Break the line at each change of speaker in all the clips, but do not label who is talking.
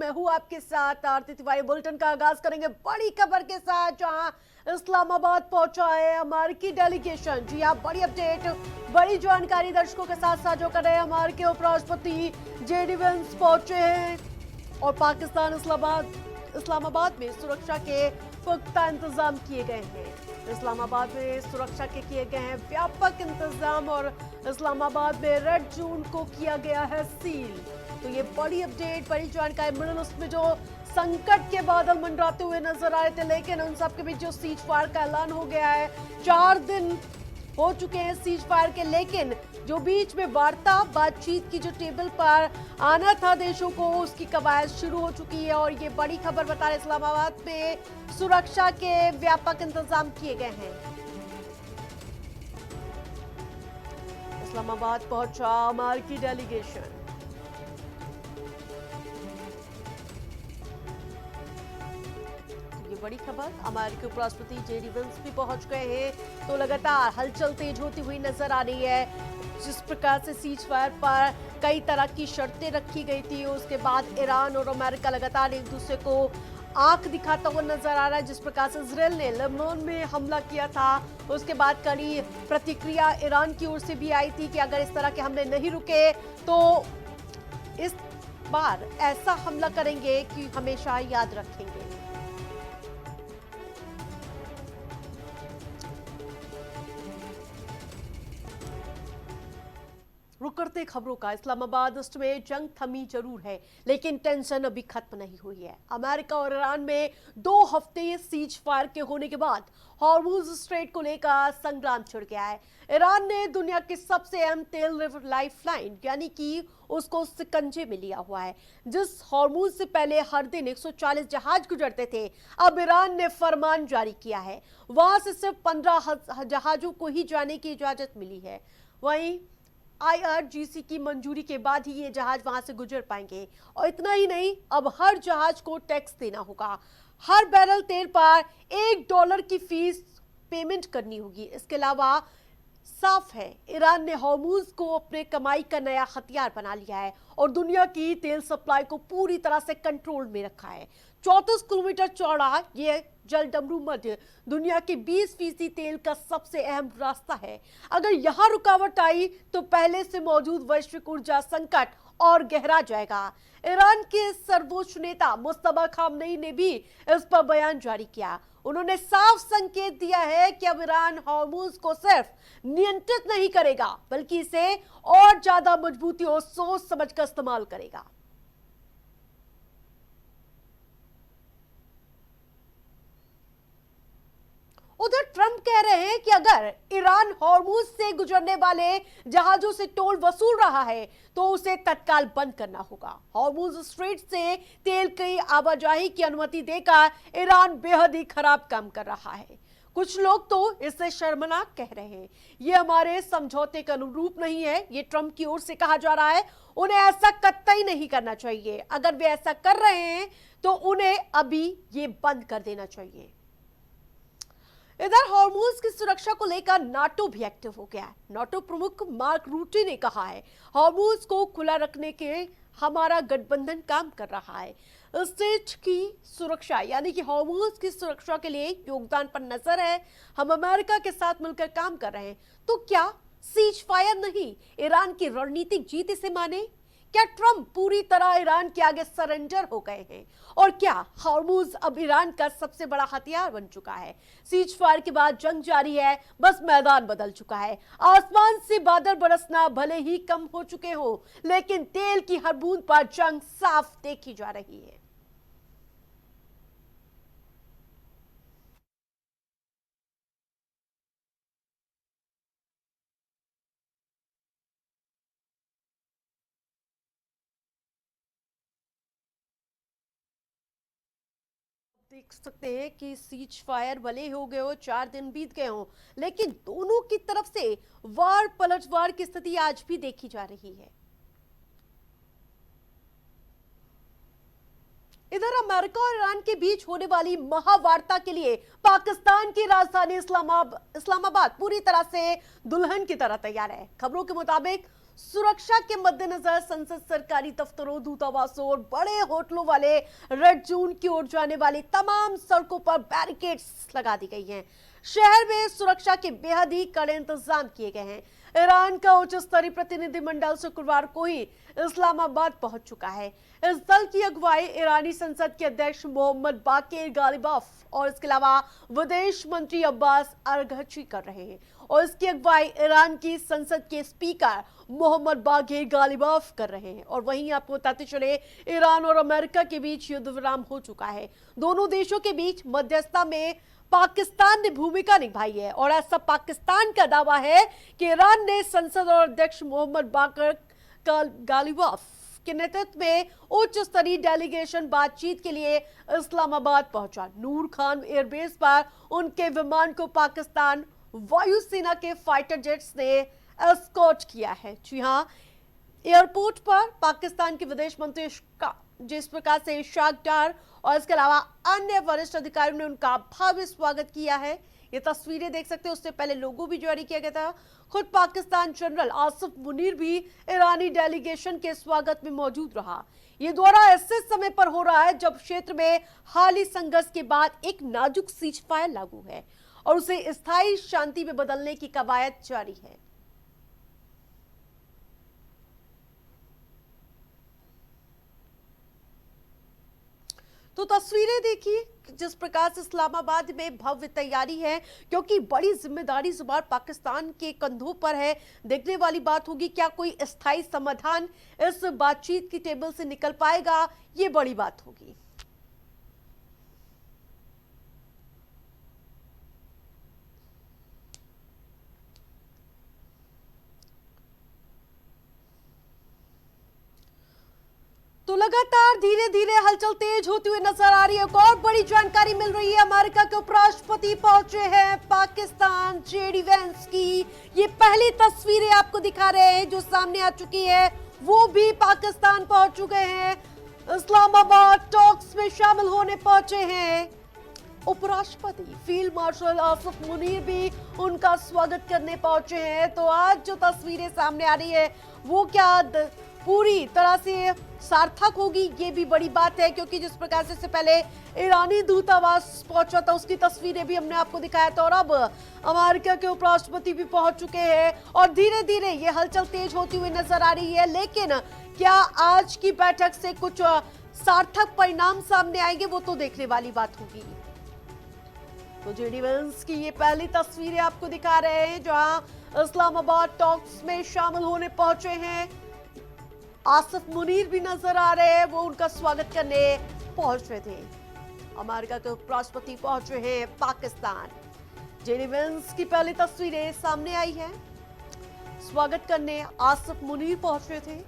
मैं हूं आपके साथ आरती तिवारी। बुलेटिन का आगाज करेंगे बड़ी खबर के साथ, जहां इस्लामाबाद पहुंचा है अमेरिकी डेलीगेशन। जी हां, बड़ी अपडेट, बड़ी जानकारी दर्शकों के साथ साझा कर रहे हैं। अमेरिकी उपराष्ट्रपति जेडी वेंस पहुंचे हैं और पाकिस्तान इस्लामाबाद में सुरक्षा के पुख्ता इंतजाम किए गए हैं। इस्लामाबाद में सुरक्षा के किए गए हैं व्यापक इंतजाम और इस्लामाबाद में रेड जोन को किया गया है सील। तो ये बड़ी अपडेट, बड़ी जानकारी। मिडल ईस्ट में जो संकट के बादल मंडराते हुए नजर आ रहे थे, लेकिन उन सब के बीच जो सीज फायर का ऐलान हो गया है, 4 दिन हो चुके हैं सीज फायर के, लेकिन जो बीच में वार्ता बातचीत की जो टेबल पर आना था देशों को, उसकी कवायद शुरू हो चुकी है। और ये बड़ी खबर बता रहे, इस्लामाबाद में सुरक्षा के व्यापक इंतजाम किए गए हैं। इस्लामाबाद पहुंचा अमेरिकी डेलीगेशन। बड़ी खबर, अमेरिकी उपराष्ट्रपति जेडी वेंस भी पहुंच गए हैं। तो लगातार हलचल तेज होती हुई नजर आ रही है। जिस प्रकार से सीज फायर पर कई तरह की शर्तें रखी गई थी, उसके बाद ईरान और अमेरिका लगातार एक दूसरे को आंख दिखाता हुआ नजर आ रहा है। जिस प्रकार से इजरायल ने लेबनान में हमला किया था, उसके बाद कड़ी प्रतिक्रिया ईरान की ओर से भी आई थी कि अगर इस तरह के हमले नहीं रुके तो इस बार ऐसा हमला करेंगे कि हमेशा याद रखेंगे। रुक करते खबरों का, इस्लामाबाद ईस्ट में जंग थमी जरूर है, लेकिन टेंशन अभी खत्म नहीं हुई है। अमेरिका और ईरान में 2 हफ्ते सीज फायर के होने के बाद हॉर्मुज स्ट्रेट को लेकर संग्राम छिड़ गया है। ईरान ने दुनिया की सबसे अहम तेल लाइफलाइन यानी कि उसको शिकंजे में लिया हुआ है। जिस हॉर्मुज से पहले हर दिन 140 जहाज गुजरते थे, अब ईरान ने फरमान जारी किया है, वहां से सिर्फ 15 जहाजों को ही जाने की इजाजत मिली है। वहीं IRGC की मंजूरी के बाद ही ये जहाज वहां से गुजर पाएंगे। और इतना ही नहीं, अब हर जहाज को टैक्स देना होगा। हर बैरल तेल पर $1 की फीस पेमेंट करनी होगी। इसके अलावा साफ है, ईरान ने हॉर्मुज को अपने कमाई का नया हथियार बना लिया है और दुनिया की तेल सप्लाई को पूरी तरह से कंट्रोल में रखा है। 34 किलोमीटर चौड़ा ये जलडमरू मध्य दुनिया के 20% तेल का सबसे अहम रास्ता है। अगर यहां रुकावट आई तो पहले से मौजूद वैश्विक ऊर्जा संकट और गहरा जाएगा। ईरान के सर्वोच्च नेता मुस्तफा खामनेई ने भी इस पर बयान जारी किया। उन्होंने साफ संकेत दिया है कि अब ईरान हॉर्मुज को सिर्फ नियंत्रित नहीं करेगा, बल्कि इसे और ज्यादा मजबूती और सोच समझकर इस्तेमाल करेगा। उधर ट्रंप कह रहे हैं कि अगर ईरान हॉर्मुज से गुजरने वाले जहाजों से टोल वसूल रहा है तो उसे तत्काल बंद करना होगा। हॉर्मुज स्ट्रेट से तेल की आवाजाही की अनुमति देकर ईरान बेहद ही खराब काम कर रहा है। कुछ लोग तो इससे शर्मनाक कह रहे हैं, ये हमारे समझौते के अनुरूप नहीं है। ये ट्रंप की ओर से कहा जा रहा है, उन्हें ऐसा कतई नहीं करना चाहिए। अगर वे ऐसा कर रहे हैं तो उन्हें अभी ये बंद कर देना चाहिए। इधर हॉर्मुज की सुरक्षा को लेकर नाटो भी एक्टिव हो गया है। नाटो प्रमुख मार्क रूटे ने कहा है, हॉर्मुज को खुला रखने के हमारा गठबंधन काम कर रहा है। स्ट्रेट की सुरक्षा यानी कि हॉर्मुज की सुरक्षा के लिए योगदान पर नजर है। हम अमेरिका के साथ मिलकर काम कर रहे हैं। तो क्या सीज फायर नहीं, ईरान की रणनीतिक जीत इसे माने? क्या ट्रंप पूरी तरह ईरान के आगे सरेंडर हो गए हैं? और क्या हॉर्मुज अब ईरान का सबसे बड़ा हथियार बन चुका है? सीज फायर के बाद जंग जारी है, बस मैदान बदल चुका है। आसमान से बादल बरसना भले ही कम हो चुके हो, लेकिन तेल की हर बूंद पर जंग साफ देखी जा रही है। देख सकते हैं कि सीज फायर भले हो गए हो, 4 दिन बीत गए हो, लेकिन दोनों की तरफ से वार पलटवार की स्थिति आज भी देखी जा रही है। इधर अमेरिका और ईरान के बीच होने वाली महावार्ता के लिए पाकिस्तान की राजधानी इस्लामाबाद पूरी तरह से दुल्हन की तरह तैयार है। खबरों के मुताबिक सुरक्षा के मद्देनजर संसद, सरकारी दफ्तरों, दूतावासों और बड़े होटलों वाले रेड जोन की ओर जाने वाली तमाम सड़कों पर बैरिकेड्स लगा दी गई हैं। शहर में सुरक्षा के बेहद ही कड़े इंतजाम किए गए हैं। ईरान का उच्च स्तरीय प्रतिनिधिमंडल शुक्रवार को ही इस्लामाबाद पहुंच चुका है। इस दल की अगुवाई ईरानी संसद के अध्यक्ष मोहम्मद बाकिर गालिबाफ और इसके अलावा विदेश मंत्री अब्बास अरगची कर रहे हैं और इसकी अगुवाई ईरान की संसद के स्पीकर मोहम्मद बाकिर गालिबाफ कर रहे हैं। और वहीं आपको बताते चले, ईरान और अमेरिका के बीच युद्ध विराम हो चुका है। दोनों देशों के बीच मध्यस्थता में पाकिस्तान ने भूमिका निभाई है और ऐसा पाकिस्तान का दावा है कि ईरान ने संसद और अध्यक्ष मोहम्मद बाकर गालिबाफ के नेतृत्व में उच्च स्तरीय डेलीगेशन बातचीत के लिए इस्लामाबाद पहुंचा। नूर खान एयरबेस पर उनके विमान को पाकिस्तान वायुसेना के फाइटर जेट्स ने एस्कॉर्ट किया है। जी हां, एयरपोर्ट पर पाकिस्तान के विदेश मंत्री जिस प्रकार से इशाक डार और इसके अलावा अन्य वरिष्ठ अधिकारियों ने उनका भव्य स्वागत किया है। ये तस्वीरें देख सकते हैं, उससे पहले लोगो भी जारी किया गया था। खुद पाकिस्तान जनरल आसिफ मुनीर भी ईरानी डेलीगेशन के स्वागत में मौजूद रहा। ये दौरा ऐसे समय पर हो रहा है जब क्षेत्र में हाल संघर्ष के बाद एक नाजुक सीज फायर लागू है और उसे स्थायी शांति में बदलने की कवायद जारी है। तो तस्वीरें देखिए जिस प्रकार से इस्लामाबाद में भव्य तैयारी है, क्योंकि बड़ी जिम्मेदारी इस बार पाकिस्तान के कंधों पर है। देखने वाली बात होगी क्या कोई स्थायी समाधान इस बातचीत की टेबल से निकल पाएगा, ये बड़ी बात होगी। तो लगातार धीरे धीरे हलचल तेज होती हुई नजर आ रही है। एक और बड़ी जानकारी मिल रही है, अमेरिका के उपराष्ट्रपति पहुंचे हैं पाकिस्तान। जेडी वेंस की ये पहली तस्वीरें आपको दिखा रहे हैं जो सामने आ चुकी है। वो भी पाकिस्तान पहुंच चुके हैं, इस्लामाबाद टॉक्स में शामिल होने पहुंचे हैं। उपराष्ट्रपति फील्ड मार्शल आसिफ मुनीर भी उनका स्वागत करने पहुंचे हैं। तो आज जो तस्वीरें सामने आ रही है वो क्या पूरी तरह से सार्थक होगी, ये भी बड़ी बात है, क्योंकि जिस प्रकार से इससे पहले ईरानी दूतावास पहुंचा था उसकी तस्वीरें भी हमने आपको दिखाया था और अब अमेरिका के उपराष्ट्रपति भी पहुंच चुके हैं और धीरे धीरे ये हलचल तेज होती हुई नजर आ रही है। लेकिन क्या आज की बैठक से कुछ सार्थक परिणाम सामने आएंगे, वो तो देखने वाली बात होगी। तो जेडी वेंस की ये पहली तस्वीरें आपको दिखा रहे हैं जहां इस्लामाबाद टॉक्स में शामिल होने पहुंचे हैं। आसिफ मुनीर भी नजर आ रहे हैं, वो उनका स्वागत करने पहुंच रहे थे। अमेरिका के उपराष्ट्रपति पहुंचे हैं पाकिस्तान। जेडी वेंस की पहली तस्वीरें सामने आई है, स्वागत करने आसिफ मुनीर पहुंच रहे थे।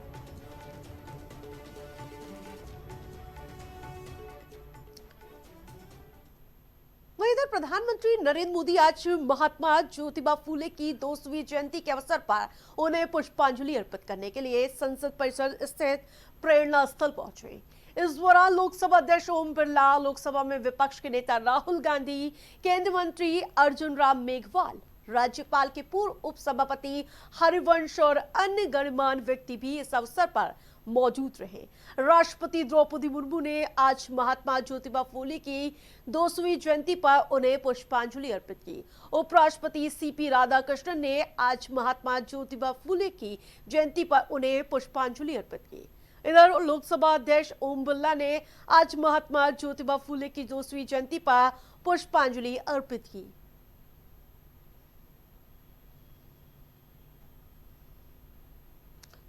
वहीं इधर प्रधानमंत्री नरेंद्र मोदी आज महात्मा ज्योतिबा फूले की 200वीं जयंती के अवसर पर उन्हें पुष्पांजलि अर्पित करने के लिए संसद परिसर स्थित प्रेरणा स्थल पहुंचे। इस दौरान लोकसभा अध्यक्ष ओम बिरला, लोकसभा में विपक्ष के नेता राहुल गांधी, केंद्रीय मंत्री अर्जुन राम मेघवाल, राज्यपाल के पूर्व उपसभापति हरिवंश और अन्य गणमान्य व्यक्ति भी इस अवसर पर मौजूद रहे। राष्ट्रपति द्रौपदी मुर्मू ने आज महात्मा ज्योतिबा फूले की 200वीं जयंती पर उन्हें पुष्पांजलि अर्पित की। उपराष्ट्रपति सीपी राधाकृष्णन ने आज महात्मा ज्योतिबा फूले की जयंती पर उन्हें पुष्पांजलि अर्पित की। इधर लोकसभा अध्यक्ष ओम बिरला ने आज महात्मा ज्योतिबा फूले की 200वीं जयंती पर पुष्पांजलि अर्पित की।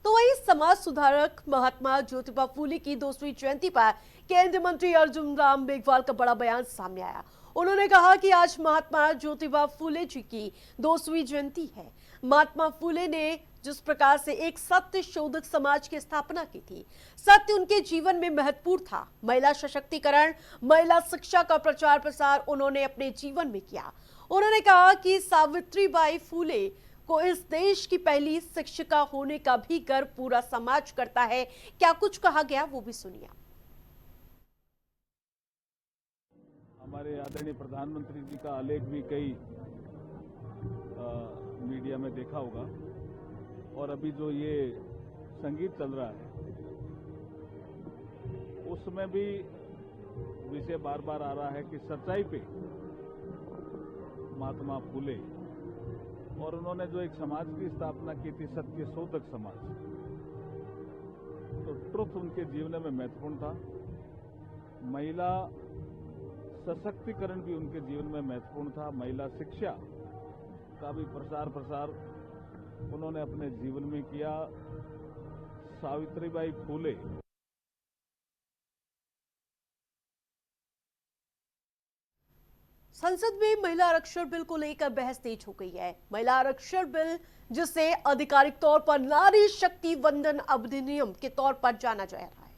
तो वही समाज सुधारक महात्मा ज्योतिबा फूले की 200वीं जयंती पर केंद्रीय मंत्री अर्जुन राम मेघवाल का बड़ा बयान सामने आया। उन्होंने कहा कि आज महात्मा ज्योतिबा फूले जी की 200वीं जयंती है। महात्मा फूले ने जिस प्रकार से एक सत्य शोधक समाज की स्थापना की थी, सत्य उनके जीवन में महत्वपूर्ण था। महिला सशक्तिकरण, महिला शिक्षा का प्रचार प्रसार उन्होंने अपने जीवन में किया। उन्होंने कहा कि सावित्रीबाई फूले को इस देश की पहली शिक्षिका होने का भी गर्व पूरा समाज करता है। क्या कुछ कहा गया वो भी सुनिए।
हमारे आदरणीय प्रधानमंत्री जी का आलेख भी कई मीडिया में देखा होगा और अभी जो ये संगीत चल रहा है उसमें भी विषय बार बार आ रहा है कि सच्चाई पे महात्मा फूले, और उन्होंने जो एक समाज की स्थापना की थी, सत्य शोधक समाज, तो ट्रुथ उनके जीवन में महत्वपूर्ण था। महिला सशक्तिकरण भी उनके जीवन में महत्वपूर्ण था। महिला शिक्षा का भी प्रसार उन्होंने अपने जीवन में किया। सावित्रीबाई फूले
संसद में महिला आरक्षण बिल को लेकर बहस तेज हो गई है। महिला आरक्षण बिल, जिसे आधिकारिक तौर पर नारी शक्ति वंदन अधिनियम के तौर पर जाना जा रहा है,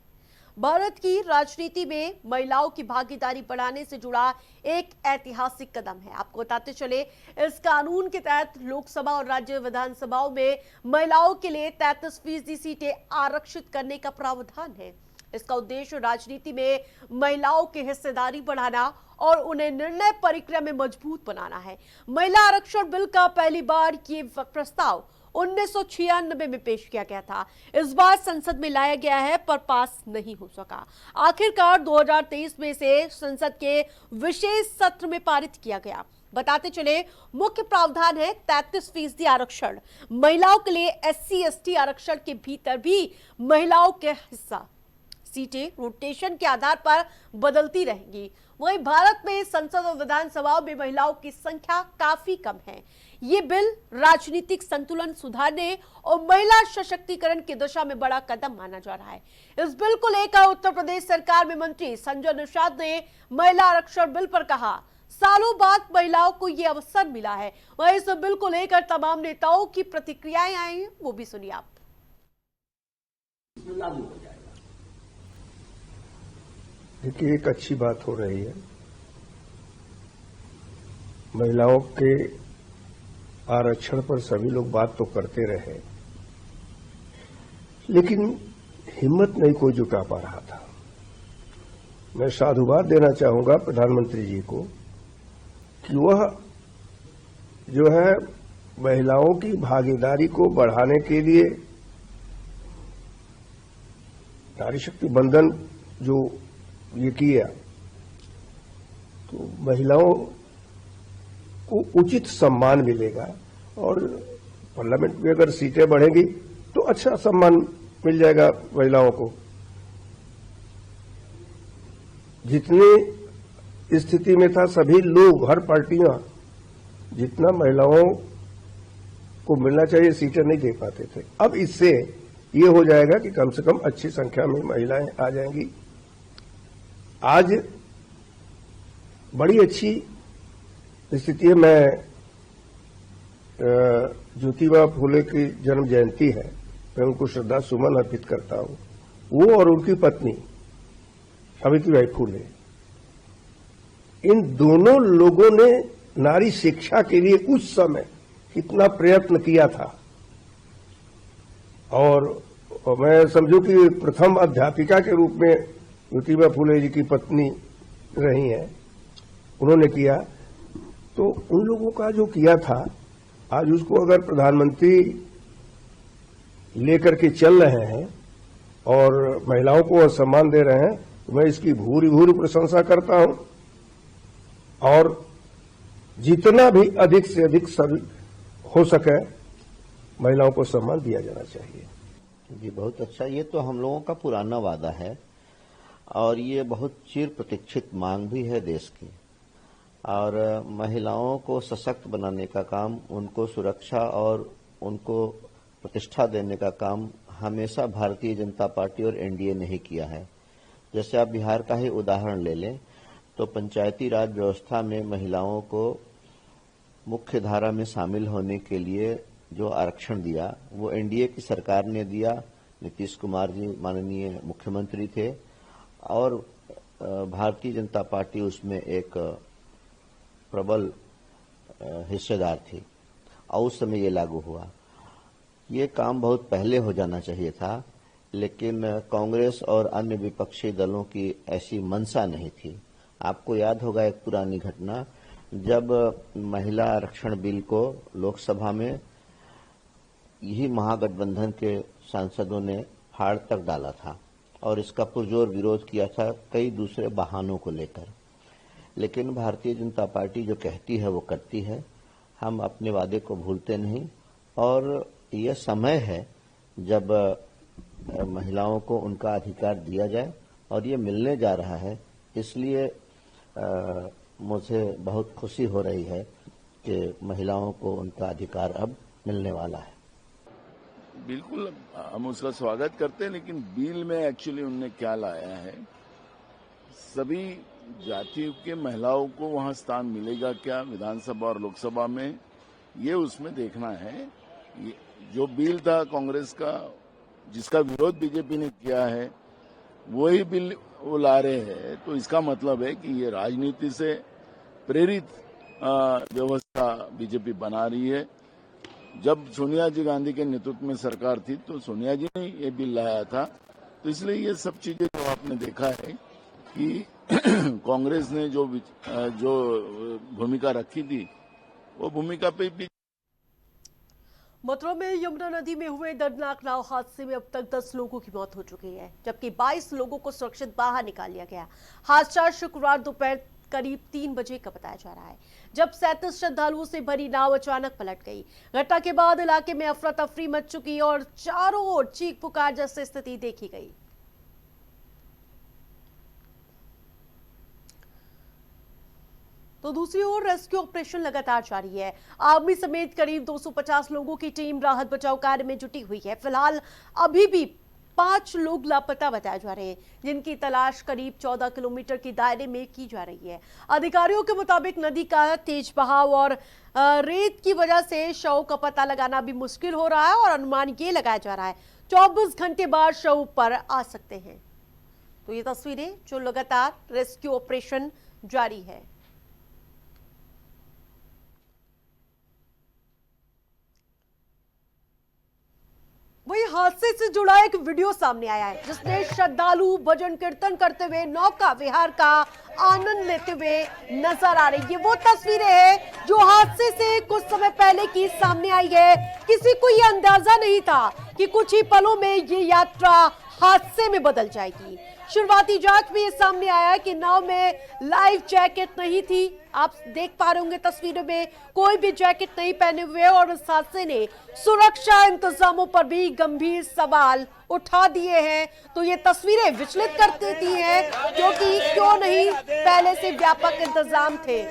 भारत की राजनीति में महिलाओं की भागीदारी बढ़ाने से जुड़ा एक ऐतिहासिक कदम है। आपको बताते चले, इस कानून के तहत लोकसभा और राज्य विधानसभाओं में महिलाओं के लिए 33% सीटें आरक्षित करने का प्रावधान है। इसका उद्देश्य राजनीति में महिलाओं की हिस्सेदारी बढ़ाना और उन्हें निर्णय प्रक्रिया में मजबूत बनाना है। महिला आरक्षण बिल का पहली बार ये प्रस्ताव 1996 में पेश किया गया था। इस बार संसद में लाया गया है पर पास नहीं हो सका। आखिरकार 2023 में से संसद के विशेष सत्र में पारित किया गया। बताते चले, मुख्य प्रावधान है 33% आरक्षण। महिलाओं के लिए SC/ST आरक्षण के भीतर भी महिलाओं के हिस्सा सीटें रोटेशन के आधार पर बदलती रहेंगी। वहीं भारत में संसद और विधानसभाओं में महिलाओं की संख्या काफी कम है। ये बिल राजनीतिक संतुलन सुधारने और महिला सशक्तिकरण की दिशा में बड़ा कदम माना जा रहा है। इस बिल को लेकर उत्तर प्रदेश सरकार में मंत्री संजय निषाद ने महिला आरक्षण बिल पर कहा, सालों बाद महिलाओं को ये अवसर मिला है। वहीं इस बिल को लेकर तमाम नेताओं की प्रतिक्रियाएं आई हैं, वो भी सुनिए आप।
देखिए, एक अच्छी बात हो रही है। महिलाओं के आरक्षण पर सभी लोग बात तो करते रहे, लेकिन हिम्मत नहीं कोई जुटा पा रहा था। मैं साधुवाद देना चाहूंगा प्रधानमंत्री जी को कि वह जो है महिलाओं की भागीदारी को बढ़ाने के लिए नारी शक्ति बंधन जो ये किया, तो महिलाओं को उचित सम्मान मिलेगा और पार्लियामेंट में अगर सीटें बढ़ेंगी तो अच्छा सम्मान मिल जाएगा महिलाओं को। जितनी स्थिति में था, सभी लोग, हर पार्टियां जितना महिलाओं को मिलना चाहिए सीटें नहीं दे पाते थे। अब इससे ये हो जाएगा कि कम से कम अच्छी संख्या में महिलाएं आ जाएंगी। आज बड़ी अच्छी स्थिति है। मैं ज्योतिबा फूले की जन्म जयंती है, मैं उनको श्रद्धा सुमन अर्पित करता हूं। वो और उनकी पत्नी सावित्रीबाई फूले, इन दोनों लोगों ने नारी शिक्षा के लिए उस समय कितना प्रयत्न किया था। और मैं समझू कि प्रथम अध्यापिका के रूप में ज्योतिबा फूले जी की पत्नी रही हैं, उन्होंने किया। तो उन लोगों का जो किया था, आज उसको अगर प्रधानमंत्री लेकर के चल रहे हैं और महिलाओं को सम्मान दे रहे हैं, तो मैं इसकी भूरी भूरी प्रशंसा करता हूं। और जितना भी अधिक से अधिक सभी हो सके महिलाओं को सम्मान दिया जाना चाहिए।
जी, बहुत अच्छा। ये तो हम लोगों का पुराना वादा है और ये बहुत चिर प्रतीक्षित मांग भी है देश की। और महिलाओं को सशक्त बनाने का काम, उनको सुरक्षा और उनको प्रतिष्ठा देने का काम हमेशा भारतीय जनता पार्टी और एनडीए ने ही किया है। जैसे आप बिहार का ही उदाहरण ले लें तो पंचायती राज व्यवस्था में महिलाओं को मुख्य धारा में शामिल होने के लिए जो आरक्षण दिया वो एनडीए की सरकार ने दिया। नीतीश कुमार जी माननीय मुख्यमंत्री थे और भारतीय जनता पार्टी उसमें एक प्रबल हिस्सेदार थी और उस समय ये लागू हुआ। ये काम बहुत पहले हो जाना चाहिए था, लेकिन कांग्रेस और अन्य विपक्षी दलों की ऐसी मंशा नहीं थी। आपको याद होगा एक पुरानी घटना, जब महिला आरक्षण बिल को लोकसभा में यही महागठबंधन के सांसदों ने फाड़ तक डाला था और इसका पुरजोर विरोध किया था कई दूसरे बहानों को लेकर। लेकिन भारतीय जनता पार्टी जो कहती है वो करती है। हम अपने वादे को भूलते नहीं और यह समय है जब महिलाओं को उनका अधिकार दिया जाए और ये मिलने जा रहा है। इसलिए मुझे बहुत खुशी हो रही है कि महिलाओं को उनका अधिकार अब मिलने वाला है।
बिल्कुल हम उसका स्वागत करते हैं, लेकिन बिल में एक्चुअली उनने क्या लाया है, सभी जातियों के महिलाओं को वहां स्थान मिलेगा क्या विधानसभा और लोकसभा में, ये उसमें देखना है। ये जो बिल था कांग्रेस का जिसका विरोध बीजेपी ने किया है वही बिल वो ला रहे हैं, तो इसका मतलब है कि ये राजनीति से प्रेरित व्यवस्था बीजेपी बना रही है। जब सोनिया जी गांधी के नेतृत्व में सरकार थी तो सोनिया जी ने ये बिल लाया था, तो इसलिए ये सब चीजें जो आपने देखा है कि कांग्रेस ने जो भूमिका रखी थी वो भूमिका पे भी।
मथुरा में यमुना नदी में हुए दर्दनाक नाव हादसे में अब तक 10 लोगों की मौत हो चुकी है, जबकि 22 लोगों को सुरक्षित बाहर निकाल लिया गया। हादसा शुक्रवार दोपहर करीब 3 बजे का बताया जा रहा है, जब 37 श्रद्धालुओं से भरी नाव अचानक पलट गई। घटना के बाद इलाके में अफरा तफरी मच चुकी और चारों ओर चीख पुकार जैसी स्थिति देखी गई। तो दूसरी ओर रेस्क्यू ऑपरेशन लगातार जारी है। आर्मी समेत करीब 250 लोगों की टीम राहत बचाव कार्य में जुटी हुई है। फिलहाल अभी भी 5 लोग लापता बताए जा रहे हैं, जिनकी तलाश करीब 14 किलोमीटर के दायरे में की जा रही है। अधिकारियों के मुताबिक नदी का तेज बहाव और रेत की वजह से शव का पता लगाना भी मुश्किल हो रहा है और अनुमान ये लगाया जा रहा है 24 घंटे बाद शव ऊपर आ सकते हैं। तो ये तस्वीरें जो लगातार रेस्क्यू ऑपरेशन जारी है। वही हादसे से जुड़ा एक वीडियो सामने आया है, जिसमें श्रद्धालु भजन कीर्तन करते हुए नौका विहार का आनंद लेते हुए नजर आ रही है। वो तस्वीरें हैं जो हादसे से कुछ समय पहले की सामने आई है। किसी को यह अंदाजा नहीं था कि कुछ ही पलों में ये यात्रा हादसे में बदल जाएगी। शुरुआती जांच में ये सामने आया कि नाव में लाइफ जैकेट नहीं थी। आप देख पा रहे होंगे तस्वीरों में कोई भी जैकेट नहीं पहने हुए और इस हादसे ने सुरक्षा इंतजामों पर भी गंभीर सवाल उठा दिए हैं। तो ये तस्वीरें विचलित कर देती हैं, क्योंकि क्यों नहीं पहले से व्यापक इंतजाम थे।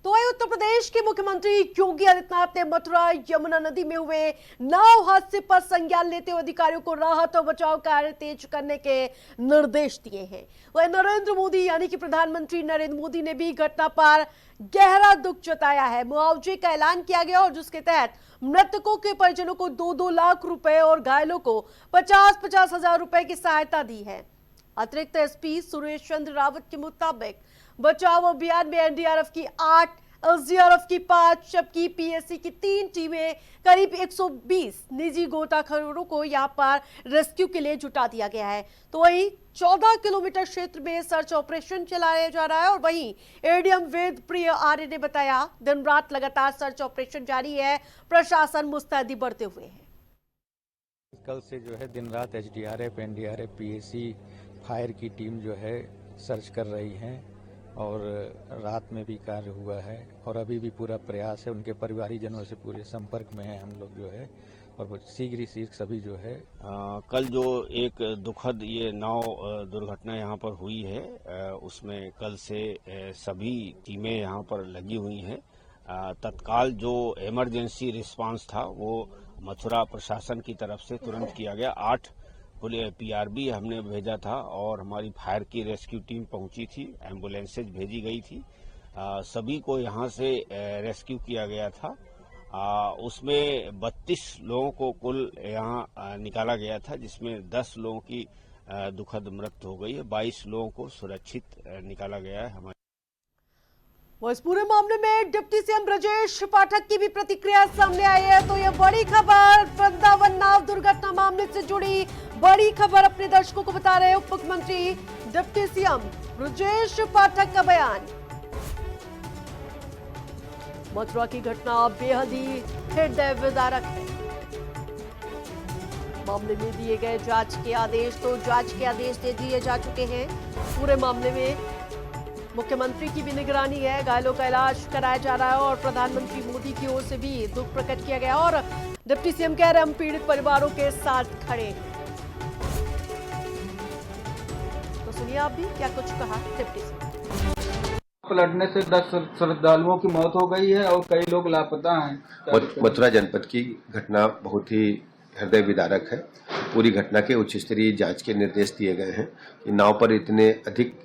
तो उत्तर प्रदेश के मुख्यमंत्री योगी आदित्यनाथ ने मथुरा यमुना नदी में हुए नाव हादसे पर संज्ञान लेते हुए अधिकारियों को राहत और बचाव कार्य तेज करने के निर्देश दिए हैं। वह नरेंद्र मोदी यानी कि प्रधानमंत्री नरेंद्र मोदी ने भी घटना पर गहरा दुख जताया है। मुआवजे का ऐलान किया गया और जिसके तहत मृतकों के परिजनों को 2-2 लाख रुपए और घायलों को 50-50 हजार रुपए की सहायता दी है। अतिरिक्त एसपी सुरेश चंद्र रावत के मुताबिक बचाव अभियान में एनडीआरएफ की 8, एसडीआरएफ की 5 जबकि पीएससी की 3 टीमें करीब 120 निजी गोताखोरों को यहां पर रेस्क्यू के लिए जुटा दिया गया है। तो वहीं 14 किलोमीटर क्षेत्र में सर्च ऑपरेशन चलाया जा रहा है और वहीं एडीएम वेद प्रिय आर्य ने बताया दिन रात लगातार सर्च ऑपरेशन जारी है, प्रशासन मुस्तैदी बढ़ते हुए है।
कल से जो है दिन रात एसडीआरएफ, एनडीआरएफ, पीएससी, फायर की टीम जो है सर्च कर रही है और रात में भी कार्य हुआ है और अभी भी पूरा प्रयास है। उनके परिवारीजनों से पूरे संपर्क में है हम लोग जो है और शीघ्र ही शीघ्र सभी जो है।
कल जो एक दुखद ये नाव दुर्घटना यहाँ पर हुई है उसमें कल से सभी टीमें यहाँ पर लगी हुई हैं। तत्काल जो इमरजेंसी रिस्पांस था वो मथुरा प्रशासन की तरफ से तुरंत किया गया। 8 PRB हमने भेजा था और हमारी फायर की रेस्क्यू टीम पहुंची थी, एम्बुलेंसेज भेजी गई थी। सभी को यहां से रेस्क्यू किया गया था। उसमें 32 लोगों को कुल यहां निकाला गया था, जिसमें 10 लोगों की दुखद मृत्यु हो गई है। 22 लोगों को सुरक्षित निकाला गया है।
वो इस पूरे मामले में डिप्टी सीएम ब्रजेश पाठक की भी प्रतिक्रिया सामने आई है। तो ये बड़ी खबर, वृंदावन नाव दुर्घटना मामले से जुड़ी बड़ी खबर अपने दर्शकों को बता रहे हैं उप मुख्यमंत्री डिप्टी सीएम ब्रजेश पाठक का बयान। मथुरा की घटना बेहद ही हृदय विदारक है। मामले में दिए गए जांच के आदेश दे दिए जा चुके हैं। पूरे मामले में मुख्यमंत्री की भी निगरानी है, घायलों का इलाज कराया जा रहा है और प्रधानमंत्री मोदी की ओर से भी दुख प्रकट किया गया और डिप्टी सीएम कह रहे हम पीड़ित परिवारों के साथ खड़े हैं। तो सुनिए आप भी क्या कुछ कहा डिप्टी सीएम।
पलटने से 10 श्रद्धालुओं की मौत हो गई है और कई लोग लापता हैं।
मथुरा जनपद की घटना बहुत ही हृदय विदारक है। पूरी घटना के उच्च स्तरीय जांच के निर्देश दिए गए हैं कि नाव पर इतने अधिक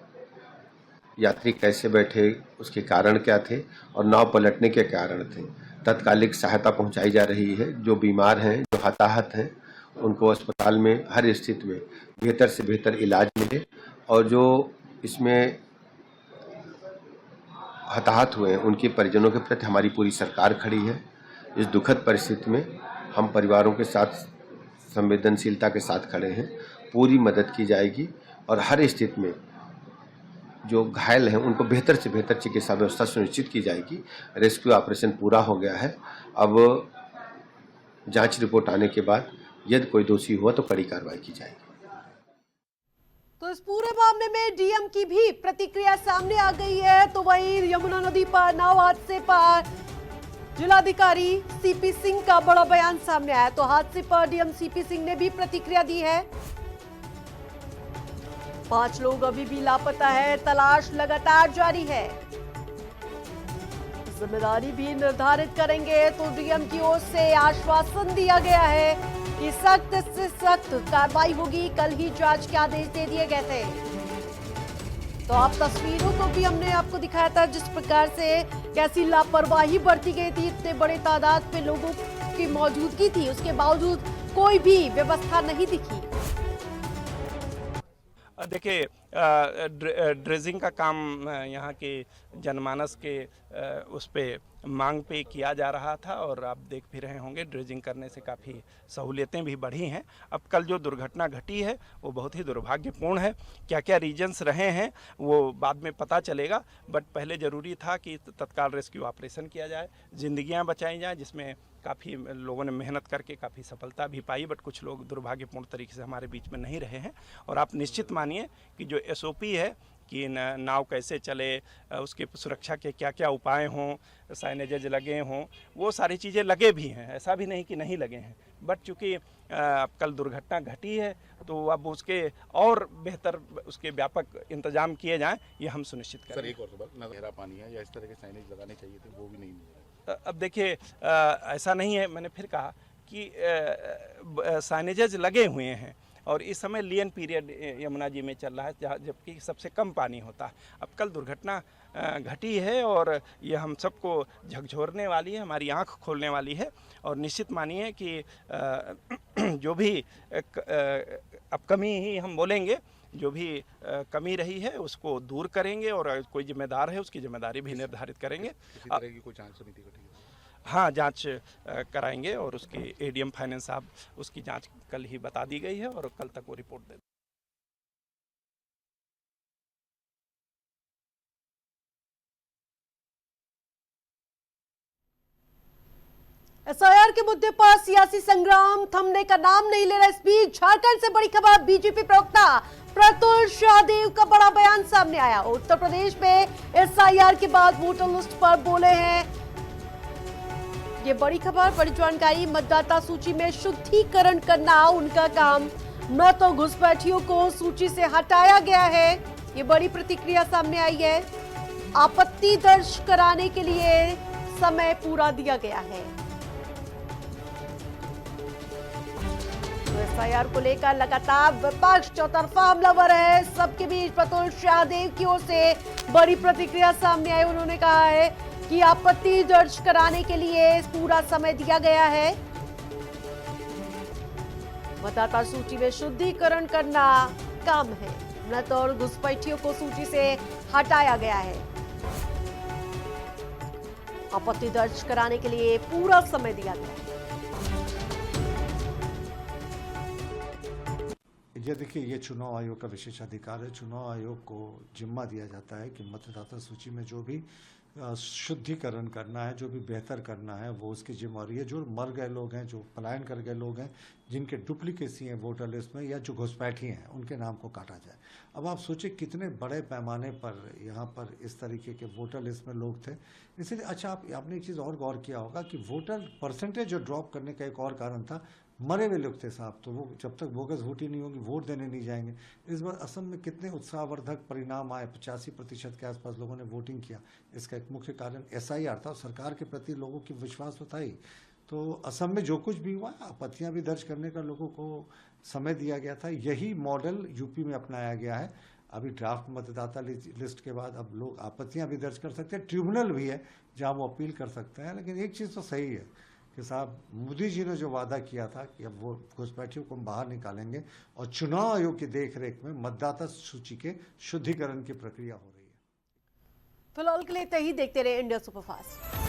यात्री कैसे बैठे, उसके कारण क्या थे और नाव पलटने के कारण थे। तत्कालिक सहायता पहुंचाई जा रही है। जो बीमार हैं, जो हताहत हैं, उनको अस्पताल में हर स्थिति में बेहतर से बेहतर इलाज मिले और जो इसमें हताहत हुए हैं उनके परिजनों के प्रति हमारी पूरी सरकार खड़ी है। इस दुखद परिस्थिति में हम परिवारों के साथ संवेदनशीलता के साथ खड़े हैं। पूरी मदद की जाएगी और हर स्थिति में जो घायल हैं उनको बेहतर से बेहतर चिकित्सा व्यवस्था सुनिश्चित की जाएगी। रेस्क्यू ऑपरेशन पूरा हो गया है। अब जांच रिपोर्ट आने के बाद यदि कोई दोषी हुआ तो कड़ी कार्रवाई की जाएगी।
तो इस पूरे मामले में डीएम की भी प्रतिक्रिया सामने आ गई है। तो वहीं यमुना नदी पर नाव हादसे पर जिलाधिकारी सीपी सिंह का बड़ा बयान सामने आया। तो हादसे पर डीएम सीपी सिंह ने भी प्रतिक्रिया दी है। 5 लोग अभी भी लापता है, तलाश लगातार जारी है। जिम्मेदारी भी निर्धारित करेंगे। तो डीएम की ओर से आश्वासन दिया गया है कि सख्त से सख्त कार्रवाई होगी। कल ही जांच के आदेश दे दिए गए थे। तो आप तस्वीरों को भी हमने आपको दिखाया था जिस प्रकार से कैसी लापरवाही बरती गई थी। इतने बड़े तादाद पे लोगों की मौजूदगी थी, उसके बावजूद कोई भी व्यवस्था नहीं दिखी।
देखिए, ड्रेजिंग का काम यहाँ के जनमानस के उस पे मांग पे किया जा रहा था और आप देख भी रहे होंगे ड्रेजिंग करने से काफ़ी सहूलियतें भी बढ़ी हैं। अब कल जो दुर्घटना घटी है वो बहुत ही दुर्भाग्यपूर्ण है। क्या क्या रीजन्स रहे हैं वो बाद में पता चलेगा, बट पहले ज़रूरी था कि तत्काल रेस्क्यू ऑपरेशन किया जाए, ज़िंदगियाँ बचाई जाएँ, जिसमें काफ़ी लोगों ने मेहनत करके काफ़ी सफलता भी पाई, बट कुछ लोग दुर्भाग्यपूर्ण तरीके से हमारे बीच में नहीं रहे हैं। और आप निश्चित मानिए कि जो SOP है कि नाव कैसे चले, उसके सुरक्षा के क्या क्या उपाय हों, साइनेजेज लगे हों, वो सारी चीज़ें लगे भी हैं, ऐसा भी नहीं कि नहीं लगे हैं। बट चूँकि कल दुर्घटना घटी है तो अब उसके और बेहतर उसके व्यापक इंतजाम किए जाएं, ये हम सुनिश्चित करें।
सर एक और सवाल, ना गहरा पानी है या इस तरह के साइनेज लगाने चाहिए थे, वो भी नहीं मिल रहा।
अब देखिए, ऐसा नहीं है, मैंने फिर कहा कि साइनेजेज लगे हुए हैं और इस समय लियन पीरियड यमुना जी में चल रहा है जबकि सबसे कम पानी होता है। अब कल दुर्घटना घटी है और ये हम सबको झकझोरने वाली है, हमारी आंख खोलने वाली है। और निश्चित मानिए कि जो भी अब कमी ही हम बोलेंगे, जो भी कमी रही है उसको दूर करेंगे और कोई जिम्मेदार है उसकी जिम्मेदारी भी निर्धारित करेंगे।
इसी तरह की कोई जांच समिति गठित?
हाँ, जांच कराएंगे और उसकी ADM फाइनेंस साहब उसकी जांच कल ही बता दी गई है और कल तक वो रिपोर्ट दे।
SIR के मुद्दे पर सियासी संग्राम थमने का नाम नहीं ले रहा। इस बीच झारखंड से बड़ी खबर, बीजेपी प्रवक्ता प्रतुल शाहदेव का बड़ा बयान सामने आया। उत्तर प्रदेश में SIR के बाद वोटर लिस्ट पर बोले हैं। ये बड़ी खबर, बड़ी जानकारी। मतदाता सूची में शुद्धिकरण करना उनका काम, न तो घुसपैठियों को सूची से हटाया गया है। ये बड़ी प्रतिक्रिया सामने आई है। आपत्ति दर्ज कराने के लिए समय पूरा दिया गया है। एसआईआर को लेकर लगातार विपक्ष चौतरफा हमलावर है। सबके बीच प्रतुल शाहदेव की ओर से बड़ी प्रतिक्रिया सामने आई। उन्होंने कहा है कि आपत्ति दर्ज कराने के लिए पूरा समय दिया गया है। मतदाता सूची में शुद्धिकरण करना काम है। मृत और घुसपैठियों को सूची से हटाया गया है। आपत्ति दर्ज कराने के लिए पूरा समय दिया गया है।
ये देखिए, ये चुनाव आयोग का विशेष अधिकार है। चुनाव आयोग को जिम्मा दिया जाता है कि मतदाता सूची में जो भी शुद्धिकरण करना है, जो भी बेहतर करना है, वो उसकी जिम्मेवारी है। जो मर गए लोग हैं, जो पलायन कर गए लोग हैं, जिनके डुप्लीकेसी हैं वोटर लिस्ट में, या जो घुसपैठी हैं, उनके नाम को काटा जाए। अब आप सोचिए कितने बड़े पैमाने पर यहाँ पर इस तरीके के वोटर लिस्ट में लोग थे। इसलिए अच्छा, आपने एक चीज़ और गौर किया होगा कि वोटर परसेंटेज जो ड्रॉप करने का एक और कारण था, मरे हुए लोग थे साहब, तो वो जब तक बोगस वोट ही नहीं होगी, वोट देने नहीं जाएंगे। इस बार असम में कितने उत्साहवर्धक परिणाम आए, 85% के आसपास लोगों ने वोटिंग किया। इसका एक मुख्य कारण एसआईआर था और सरकार के प्रति लोगों की विश्वास तो था ही। तो असम में जो कुछ भी हुआ, आपत्तियां भी दर्ज करने का लोगों को समय दिया गया था। यही मॉडल यूपी में अपनाया गया है। अभी ड्राफ्ट मतदाता लिस्ट के बाद अब लोग आपत्तियां भी दर्ज कर सकते हैं। ट्रिब्यूनल भी है जहां वो अपील कर सकते हैं। लेकिन एक चीज़ तो सही है कि साहब, मोदी जी ने जो वादा किया था कि अब वो घुसपैठियों को बाहर निकालेंगे और चुनाव आयोग की देखरेख में मतदाता सूची के शुद्धिकरण की प्रक्रिया हो रही है।
फिलहाल के लिए इतना ही। देखते रहे इंडिया सुपरफास्ट।